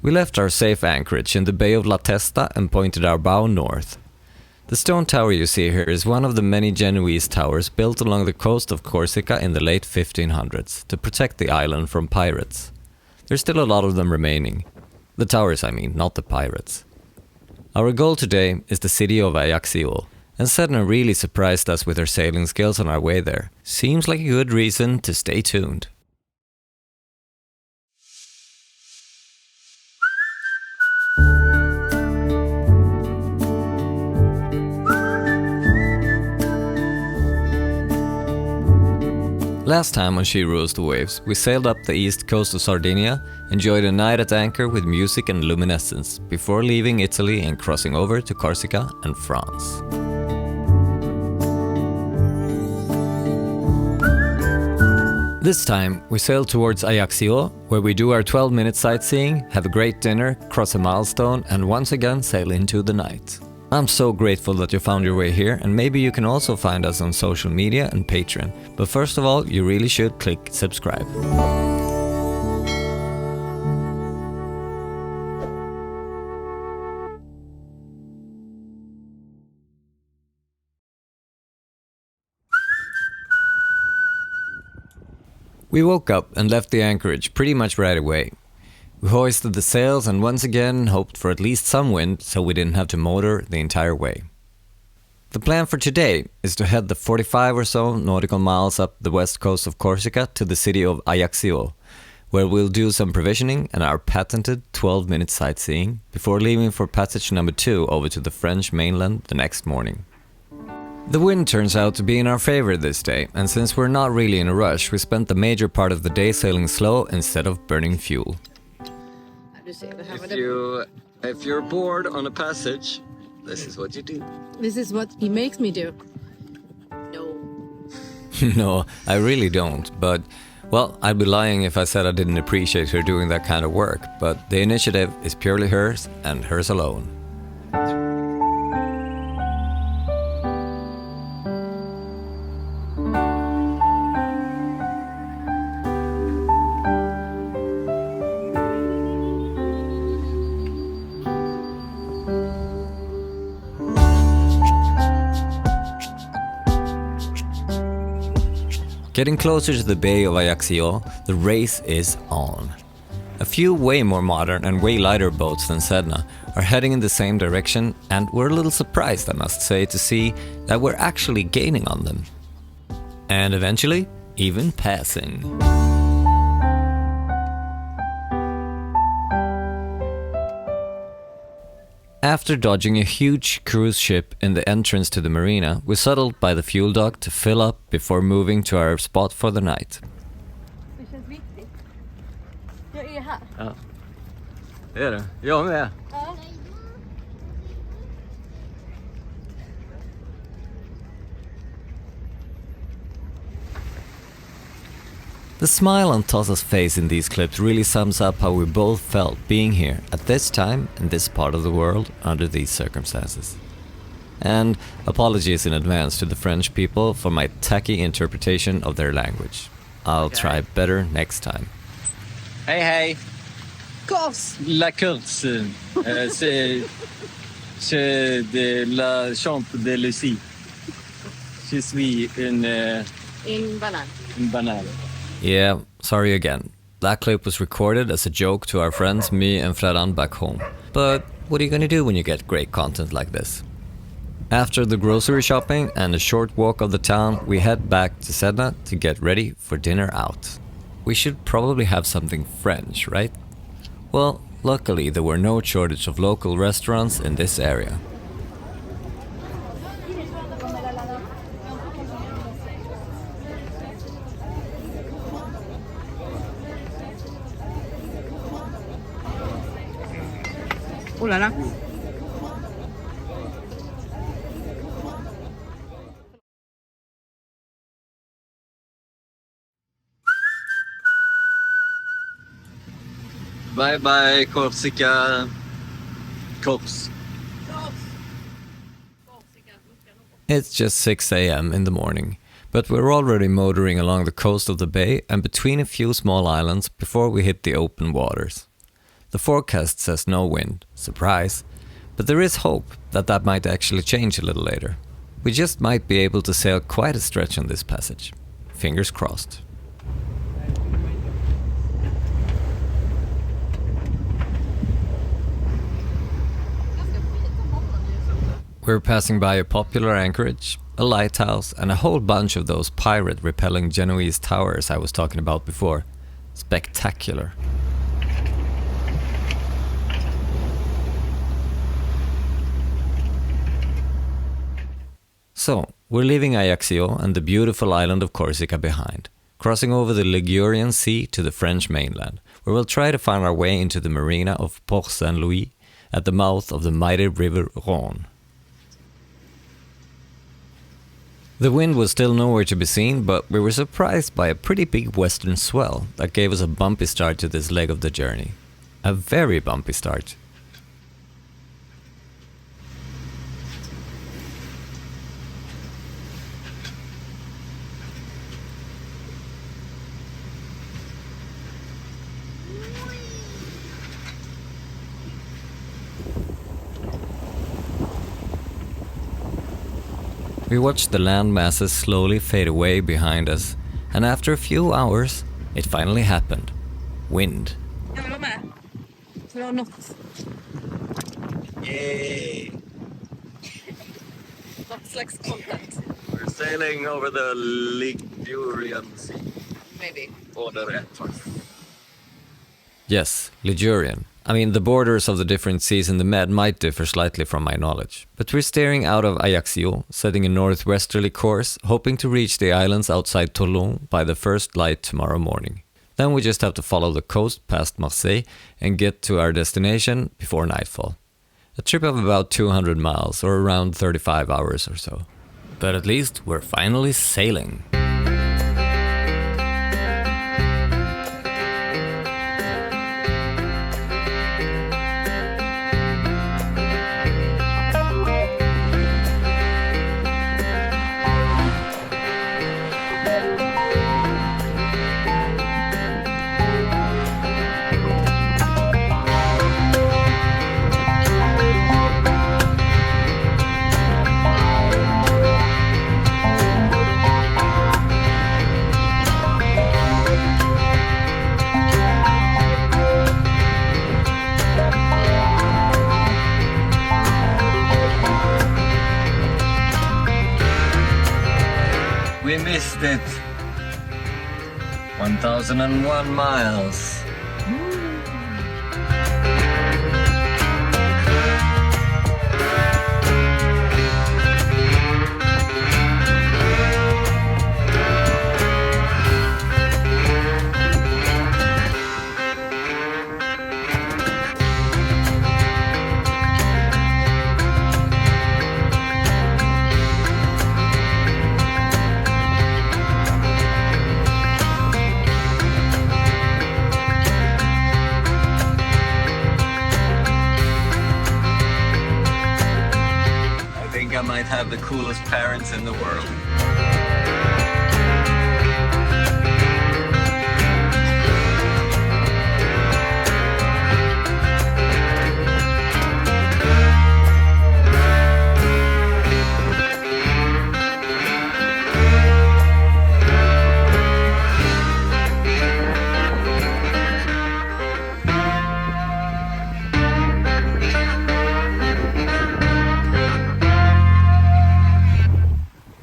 We left our safe anchorage in the Bay of La Testa and pointed our bow north. The stone tower you see here is one of the many Genoese towers built along the coast of Corsica in the late 1500s to protect the island from pirates. There's still a lot of them remaining. The towers, I mean, not the pirates. Our goal today is the city of Ajaccio, and Sedna really surprised us with her sailing skills on our way there. Seems like a good reason to stay tuned. Last time on She Rules the Waves, we sailed up the east coast of Sardinia, enjoyed a night at anchor with music and luminescence, before leaving Italy and crossing over to Corsica and France. This time, we sail towards Ajaccio, where we do our 12-minute sightseeing, have a great dinner, cross a milestone, and once again sail into the night. I'm so grateful that you found your way here, and maybe you can also find us on social media and Patreon. But first of all, you really should click subscribe. We woke up and left the anchorage pretty much right away. We hoisted the sails and once again hoped for at least some wind so we didn't have to motor the entire way. The plan for today is to head the 45 or so nautical miles up the west coast of Corsica to the city of Ajaccio, where we'll do some provisioning and our patented 12-minute sightseeing before leaving for passage number 2 over to the French mainland the next morning. The wind turns out to be in our favor this day, and since we're not really in a rush, we spent the major part of the day sailing slow instead of burning fuel. If you're bored on a passage, this is what you do. This is what he makes me do. No. No, I really don't, but, well, I'd be lying if I said I didn't appreciate her doing that kind of work, but the initiative is purely hers and hers alone. Getting closer to the Bay of Ajaccio, the race is on. A few way more modern and way lighter boats than Sedna are heading in the same direction, and we're a little surprised, I must say, to see that we're actually gaining on them. And eventually, even passing. After dodging a huge cruise ship in the entrance to the marina, we settled by the fuel dock to fill up before moving to our spot for the night. Det känns viktigt. Jag är här. Ja, det är det. Jag med. Ja. The smile on Tossa's face in these clips really sums up how we both felt being here at this time in this part of the world under these circumstances. And apologies in advance to the French people for my tacky interpretation of their language. I'll try better next time. Hey, hey. Course. La course, c'est de la chambre de Lazie. Je suis In banane. une banane. Yeah, sorry again. That clip was recorded as a joke to our friends, me and Fredan back home. But what are you gonna do when you get great content like this? After the grocery shopping and a short walk of the town, we head back to Sedna to get ready for dinner out. We should probably have something French, right? Well, luckily there were no shortage of local restaurants in this area. Oh là là. Bye bye, Corsica. Cops. It's just 6 a.m. in the morning, but we're already motoring along the coast of the bay and between a few small islands before we hit the open waters. The forecast says no wind, surprise, but there is hope that that might actually change a little later. We just might be able to sail quite a stretch on this passage. Fingers crossed. We're passing by a popular anchorage, a lighthouse, and a whole bunch of those pirate-repelling Genoese towers I was talking about before. Spectacular. So, we're leaving Ajaccio and the beautiful island of Corsica behind, crossing over the Ligurian Sea to the French mainland, where we'll try to find our way into the marina of Port Saint-Louis at the mouth of the mighty river Rhône. The wind was still nowhere to be seen, but we were surprised by a pretty big western swell that gave us a bumpy start to this leg of the journey. A very bumpy start. We watched the land masses slowly fade away behind us, and after a few hours, it finally happened. Wind. Jag vill vara med. Så det har något. Yay! Något slags content. We're sailing over the Ligurian Sea. Maybe. Order. Yes, Ligurian. I mean, the borders of the different seas in the Med might differ slightly from my knowledge, but we're steering out of Ajaccio, setting a northwesterly course, hoping to reach the islands outside Toulon by the first light tomorrow morning. Then we just have to follow the coast past Marseille and get to our destination before nightfall. A trip of about 200 miles, or around 35 hours or so. But at least we're finally sailing. We missed it. 1001 miles. I might have the coolest parents in the world.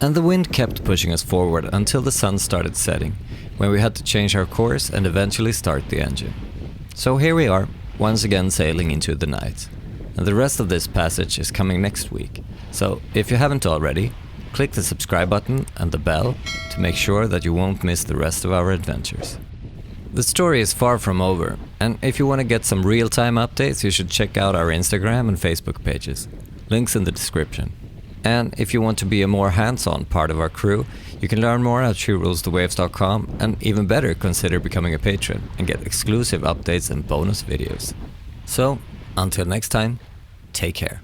And the wind kept pushing us forward until the sun started setting, when we had to change our course and eventually start the engine. So here we are, once again sailing into the night. And the rest of this passage is coming next week. So if you haven't already, click the subscribe button and the bell to make sure that you won't miss the rest of our adventures. The story is far from over, and if you want to get some real-time updates, you should check out our Instagram and Facebook pages. Links in the description. And if you want to be a more hands-on part of our crew, you can learn more at SheRulesTheWaves.com, and even better, consider becoming a patron and get exclusive updates and bonus videos. So, until next time, take care.